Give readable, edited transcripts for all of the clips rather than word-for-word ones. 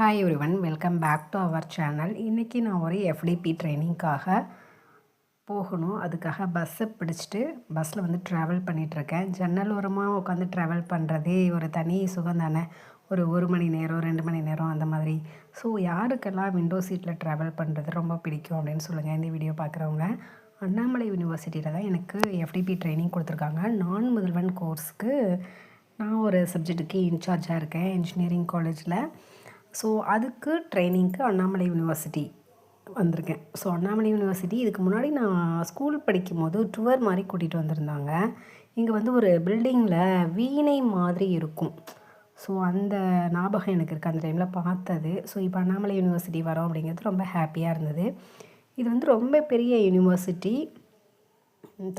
Hi everyone, welcome back to our channel. இன்றைக்கி நான் ஒரு எஃப்டிபி ட்ரைனிங்காக போகணும். அதுக்காக பஸ்ஸை பிடிச்சிட்டு பஸ்ஸில் வந்து ட்ராவல் பண்ணிகிட்ருக்கேன். ஜன்னல் ஓரமாக உட்காந்து ட்ராவல் பண்ணுறதே ஒரு தனி சுகம் தானே. ஒரு மணி நேரம் 2 மணி நேரம் அந்த மாதிரி. ஸோ யாருக்கெல்லாம் விண்டோ சீட்டில் ட்ராவல் பண்ணுறது ரொம்ப பிடிக்கும் அப்படின்னு சொல்லுங்கள். இந்த வீடியோ பார்க்குறவங்க அண்ணாமலை யூனிவர்சிட்டியில் தான் எனக்கு எஃப்டிபி ட்ரைனிங் கொடுத்துருக்காங்க. நான் முதல்வன் கோர்ஸுக்கு நான் ஒரு சப்ஜெக்ட்டுக்கு இன்சார்ஜாக இருக்கேன் இன்ஜினியரிங் காலேஜில். ஸோ அதுக்கு ட்ரைனிங்க்கு அண்ணாமலை யூனிவர்சிட்டி வந்திருக்கேன். ஸோ அண்ணாமலை யூனிவர்சிட்டி இதுக்கு முன்னாடி நான் ஸ்கூல் படிக்கும்போது டூர் மாதிரி கூட்டிகிட்டு வந்திருந்தாங்க. இங்கே வந்து ஒரு பில்டிங்கில் வீணை மாதிரி இருக்கும். ஸோ அந்த ஞாபகம் எனக்கு இருக்குது, அந்த டைமில் பார்த்தது. ஸோ இப்போ அண்ணாமலை யூனிவர்சிட்டி வரோம் அப்படிங்கிறது ரொம்ப ஹாப்பியாக இருந்தது. இது வந்து ரொம்ப பெரிய யூனிவர்சிட்டி,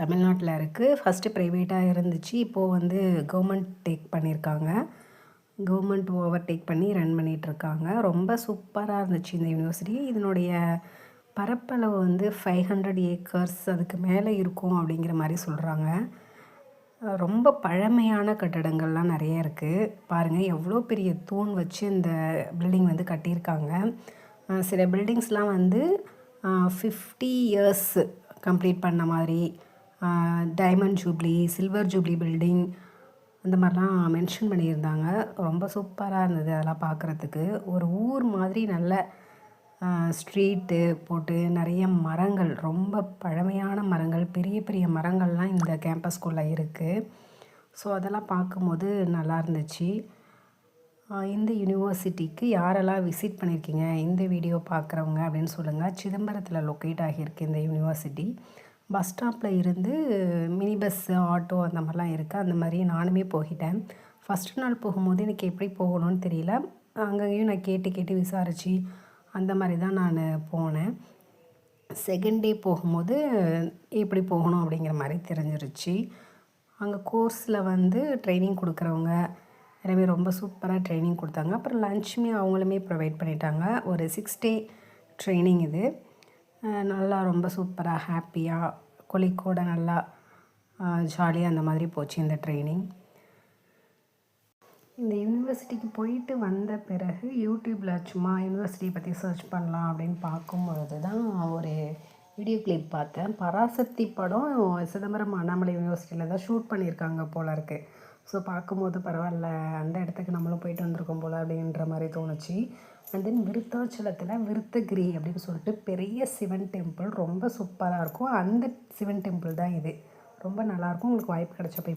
தமிழ்நாட்டில் இருக்குது. ஃபஸ்ட்டு ப்ரைவேட்டாக இருந்துச்சு, இப்போது வந்து கவர்மெண்ட் டேக் பண்ணியிருக்காங்க. கவர்மெண்ட் ஓவர்டேக் பண்ணி ரன் பண்ணிகிட்ருக்காங்க. ரொம்ப சூப்பராக இருந்துச்சு இந்த யூனிவர்சிட்டி. இதனுடைய பரப்பளவு வந்து 500 ஏக்கர்ஸ் அதுக்கு மேலே இருக்கும் அப்படிங்கிற மாதிரி சொல்கிறாங்க. ரொம்ப பழமையான கட்டடங்கள்லாம் நிறைய இருக்குது. பாருங்கள் எவ்வளோ பெரிய தூண் வச்சு இந்த பில்டிங் வந்து கட்டியிருக்காங்க. சில பில்டிங்ஸ்லாம் வந்து 50 இயர்ஸ் கம்ப்ளீட் பண்ண மாதிரி, diamond jubilee, silver jubilee building அந்த மாதிரிலாம் மென்ஷன் பண்ணியிருந்தாங்க. ரொம்ப சூப்பராக இருந்தது அதெல்லாம் பார்க்குறதுக்கு. ஒரு ஊர் மாதிரி நல்ல ஸ்ட்ரீட்டு போட்டு நிறைய மரங்கள், ரொம்ப பழமையான மரங்கள், பெரிய பெரிய மரங்கள்லாம் இந்த கேம்பஸ்குள்ளே இருக்குது. ஸோ அதெல்லாம் பார்க்கும்போது நல்லா இருந்துச்சு. இந்த யூனிவர்சிட்டிக்கு யாரெல்லாம் விசிட் பண்ணியிருக்கீங்க இந்த வீடியோ பார்க்குறவங்க அப்படின்னு சொல்லுங்கள். சிதம்பரத்தில் லொக்கேட் ஆகியிருக்கு இந்த யூனிவர்சிட்டி. பஸ் ஸ்டாப்பில் இருந்து மினி பஸ்ஸு, ஆட்டோ அந்த மாதிரிலாம் இருக்குது. அந்த மாதிரி நானுமே போகிட்டேன். ஃபஸ்ட்டு நாள் போகும்போது எனக்கு எப்படி போகணும்னு தெரியல. அங்கேயும் நான் கேட்டு விசாரித்து அந்த மாதிரி தான் நான் போனேன். செகண்ட் டே போகும்போது எப்படி போகணும் அப்படிங்கிற மாதிரி தெரிஞ்சிருச்சு. அங்கே கோர்ஸில் வந்து ட்ரைனிங் கொடுக்குறவங்க எல்லாமே ரொம்ப சூப்பராக ட்ரைனிங் கொடுத்தாங்க. அப்புறம் லன்ச்சுமே அவங்களுமே ப்ரொவைட் பண்ணிட்டாங்க. ஒரு 6 டே ட்ரைனிங் இது. நல்லா ரொம்ப சூப்பராக ஹாப்பியாக கொலிக்கோட நல்லா ஜாலியாக அந்த மாதிரி போச்சு இந்த ட்ரைனிங். இந்த யூனிவர்சிட்டிக்கு போயிட்டு வந்த பிறகு யூடியூப்பில் சும்மா யூனிவர்சிட்டி பற்றி சர்ச் பண்ணலாம் அப்படின்னு பார்க்கும்பொழுது தான் ஒரு வீடியோ கிளிப் பார்த்தேன். பராசக்தி படம் சிதம்பரம் அண்ணாமலை யூனிவர்சிட்டியில் தான் ஷூட் பண்ணியிருக்காங்க போல இருக்குது. ஸோ பார்க்கும்போது பரவாயில்ல, அந்த இடத்துக்கு நம்மளும் போயிட்டு வந்திருக்கோம் போல் அப்படின்ற மாதிரி தோணுச்சு. அண்ட் தென் விருத்தாச்சலத்தில் விருத்தகிரி அப்படின்னு சொல்லிட்டு பெரிய சிவன் டெம்பிள் ரொம்ப சூப்பராக இருக்கும். அந்த சிவன் டெம்பிள் தான் இது. ரொம்ப நல்லாயிருக்கும். உங்களுக்கு வாய்ப்பு கிடைச்ச போய்